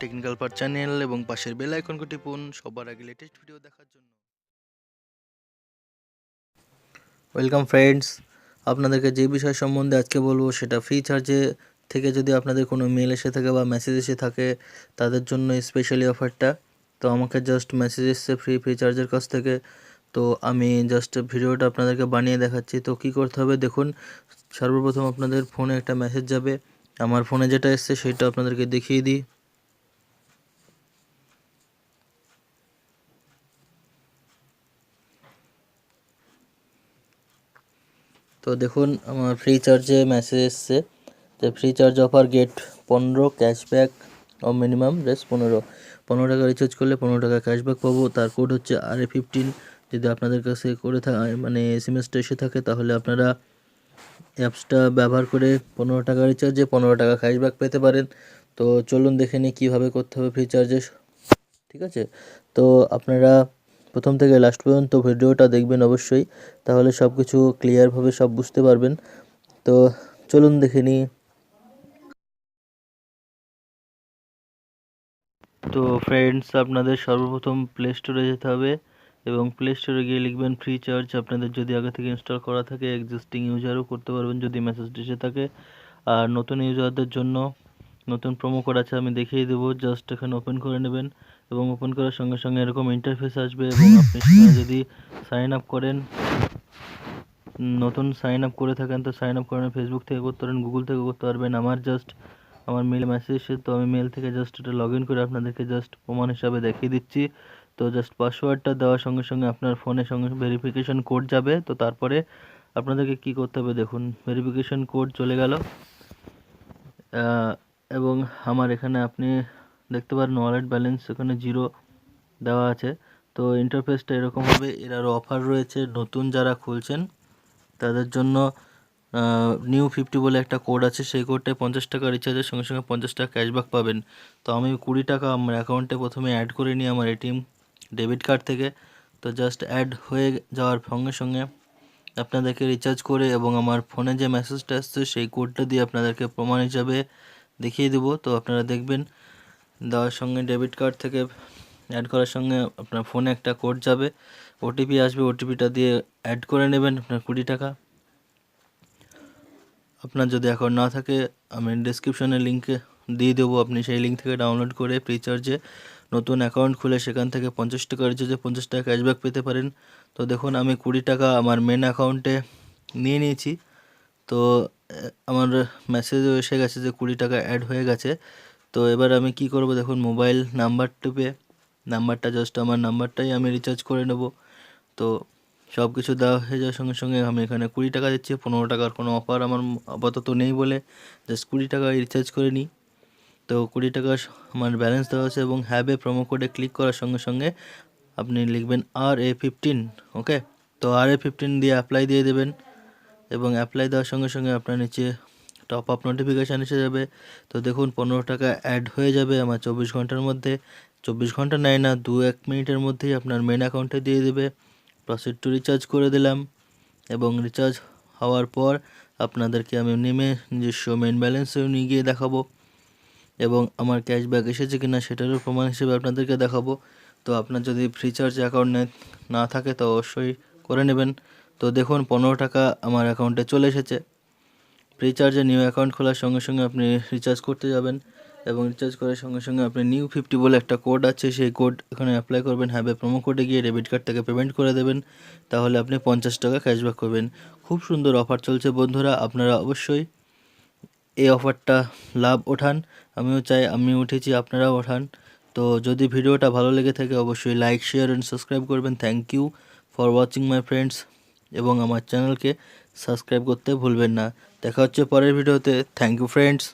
Technical part channel এবং পাশের bell আইকনটি টিপুন সবার আগে লেটেস্ট ভিডিও দেখার জন্য। ওয়েলকাম ফ্রেন্ডস, আপনাদেরকে যে বিষয় সম্বন্ধে আজকে বলবো সেটা ফ্রি চার্জে থেকে যদি আপনাদের কোনো মেল এসে থাকে বা মেসেজ এসে থাকে তাদের জন্য স্পেশালি অফারটা। তো আমাকে জাস্ট মেসেজ এসছে ফ্রি চার্জের কাছ থেকে, তো আমি জাস্ট ভিডিওটা আপনাদেরকে বানিয়ে দেখাচ্ছি। তো কি করতে হবে দেখুন, সর্বপ্রথম আপনাদের ফোনে একটা মেসেজ যাবে। আমার ফোনে যেটা এসছে সেটা আপনাদেরকে দেখিয়ে দিই। তো দেখুন আমার ফ্রি চার্জে মেসেজ এসছে যে free charge offer get 15 cashback ও মিনিমাম রেস 15 টাকা রিচার্জ করলে 15 টাকা ক্যাশব্যাক পাবো। তার কোড হচ্ছে RA15। যদি আপনাদের কাছে করে মানে এসএমএসটা এসে থাকে তাহলে আপনারা অ্যাপসটা ব্যবহার করে 15 টাকা রিচার্জে 15 টাকা ক্যাশব্যাক পেতে পারেন। তো চলুন দেখে নিই কীভাবে করতে হবে ফ্রি চার্জে। ঠিক আছে, তো আপনারা প্রথম থেকে লাস্ট পর্যন্ত ভিডিওটা দেখবেন অবশ্যই, তাহলে সব কিছু ক্লিয়ারভাবে সব বুঝতে পারবেন। তো চলুন দেখে নিই। তো ফ্রেন্ডস, আপনাদের সর্বপ্রথম প্লে স্টোরে যেতে হবে এবং প্লে স্টোরে গিয়ে লিখবেন ফ্রি চার্জ। আপনাদের যদি আগে থেকে ইনস্টল করা থাকে এক্সিস্টিং ইউজারও করতে পারবেন যদি মেসেজ এসে থাকে। আর নতুন ইউজারদের জন্য নতুন প্রোমো কোড আছে, আমি দেখিয়ে দেবো। জাস্ট এখানে ওপেন করে নেবেন এবং ওপেন করার সঙ্গে সঙ্গে এরকম ইন্টারফেস আসবে এবং আপনি যদি সাইন আপ করেন, নতুন সাইন আপ করে থাকেন তো সাইন আপ করেন ফেসবুক থেকে করতে পারেন, গুগল থেকে করতে পারবেন। আমার মেল মেসেজ এসে, তো আমি মেল থেকে জাস্ট এটা লগ ইন করে আপনাদেরকে জাস্ট প্রমাণ হিসাবে দেখিয়ে দিচ্ছি। তো জাস্ট পাসওয়ার্ডটা দেওয়ার সঙ্গে সঙ্গে আপনার ফোনের সঙ্গে ভেরিফিকেশন কোড যাবে। তো তারপরে আপনাদেরকে কি করতে হবে দেখুন, ভেরিফিকেশন কোড চলে গেল এবং আমার এখানে আপনি দেখতে পারেন ওয়ালেট ব্যালেন্স এখানে 0 দেওয়া আছে। তো ইন্টারফেসটা এরকম হবে। এর আরও অফার রয়েছে নতুন যারা খুলছেন তাদের জন্য। news-44 বলে একটা কোড আছে, সেই কোডটায় 50 টাকা রিচার্জের সঙ্গে সঙ্গে 50 টাকা ক্যাশব্যাক পাবেন। তো আমি 20 টাকা আমার অ্যাকাউন্টে প্রথমে অ্যাড করে নিই আমার এটিএম ডেবিট কার্ড থেকে। তো জাস্ট অ্যাড হয়ে যাওয়ার সঙ্গে সঙ্গে আপনাদেরকে রিচার্জ করে এবং আমার ফোনে যে মেসেজটা আসছে সেই কোডটা দিয়ে আপনাদেরকে প্রমাণ হিসাবে দেখিয়ে দেবো। তো আপনারা দেখবেন দেওয়ার সঙ্গে ডেবিট কার্ড থেকে অ্যাড করার সঙ্গে আপনার ফোনে একটা কোড যাবে, ওটিপি আসবে, ওটিপিটা দিয়ে অ্যাড করে নেবেন আপনার 20 টাকা। আপনার যদি অ্যাকাউন্ট না থাকে আমি ডিসক্রিপশনে লিঙ্কে দিয়ে দেবো, আপনি সেই লিঙ্ক থেকে ডাউনলোড করে ফ্রিচার্জে নতুন অ্যাকাউন্ট খুলে সেখান থেকে 50 টাকা রিচার্জে 50 টাকা ক্যাশব্যাক পেতে পারেন। তো দেখুন আমি 20 টাকা আমার মেন অ্যাকাউন্টে নিয়ে নিয়েছি। তো আমার মেসেজও এসে গেছে যে 20 টাকা অ্যাড হয়ে গেছে। তো এবার আমি কি করব দেখুন, মোবাইল নাম্বার টিপে নাম্বারটা জাস্ট আমার নাম্বারটাই আমি রিচার্জ করে নেব। তো সব কিছু দেওয়া হয়ে যাওয়ার সঙ্গে সঙ্গে আমি এখানে 20 টাকা দিচ্ছি। 15 টাকার কোনো অফার আমার আপাতত নেই বলে জাস্ট 20 টাকা রিচার্জ করে নিই। তো 20 টাকা আমার ব্যালেন্স দেওয়া আছে এবং হ্যাবে প্রোমো কোডে ক্লিক করার সঙ্গে সঙ্গে আপনি লিখবেন RA15। ওকে, তো RA15 দিয়ে অ্যাপ্লাই দিয়ে দেবেন এবং অ্যাপ্লাই দেওয়ার সঙ্গে সঙ্গে আপনার নিচে টপ আপ নোটিফিকেশান এসে যাবে। তো দেখুন 15 টাকা অ্যাড হয়ে যাবে আমার 24 ঘন্টার মধ্যে। 24 ঘন্টা নেয় না, 2-1 মিনিটের মধ্যেই আপনার মেন অ্যাকাউন্টে দিয়ে দেবে। প্রসিড টু রিচার্জ করে দিলাম এবং রিচার্জ হওয়ার পর আপনাদেরকে আমি নেমে নিজস্ব মেন ব্যালেন্সেও নিয়ে গিয়ে দেখাবো এবং আমার ক্যাশব্যাক এসেছে কিনা সেটারও প্রমাণ হিসেবে আপনাদেরকে দেখাবো। তো আপনার যদি ফ্রিচার্জ অ্যাকাউন্ট না থাকে তো অবশ্যই করে নেবেন। তো দেখুন 15 টাকা আমার অ্যাকাউন্টে চলে এসেছে। ফ্রিচার্জে নিউ অ্যাকাউন্ট খোলার সঙ্গে সঙ্গে আপনি রিচার্জ করতে যাবেন এবং রিচার্জ করার সঙ্গে সঙ্গে আপনি news-50 বলে একটা কোড আছে, সেই কোড এখানে অ্যাপ্লাই করবেন। হ্যাবে প্রোমো কোডে গিয়ে ডেবিট কার্ড থেকে পেমেন্ট করে দেবেন, তাহলে আপনি 50 টাকা ক্যাশব্যাক করবেন। খুব সুন্দর অফার চলছে বন্ধুরা, আপনারা অবশ্যই এই অফারটা লাভ ওঠান। আমিও চাই, আমি উঠেছি, আপনারাও ওঠান। তো যদি ভিডিওটা ভালো লেগে থাকে অবশ্যই লাইক, শেয়ার অ্যান্ড সাবস্ক্রাইব করবেন। Thank you for watching my friends এবং আমার চ্যানেলকে সাবস্ক্রাইব করতে ভুলবেন না। দেখা হচ্ছে পরের ভিডিওতে। Thank you friends.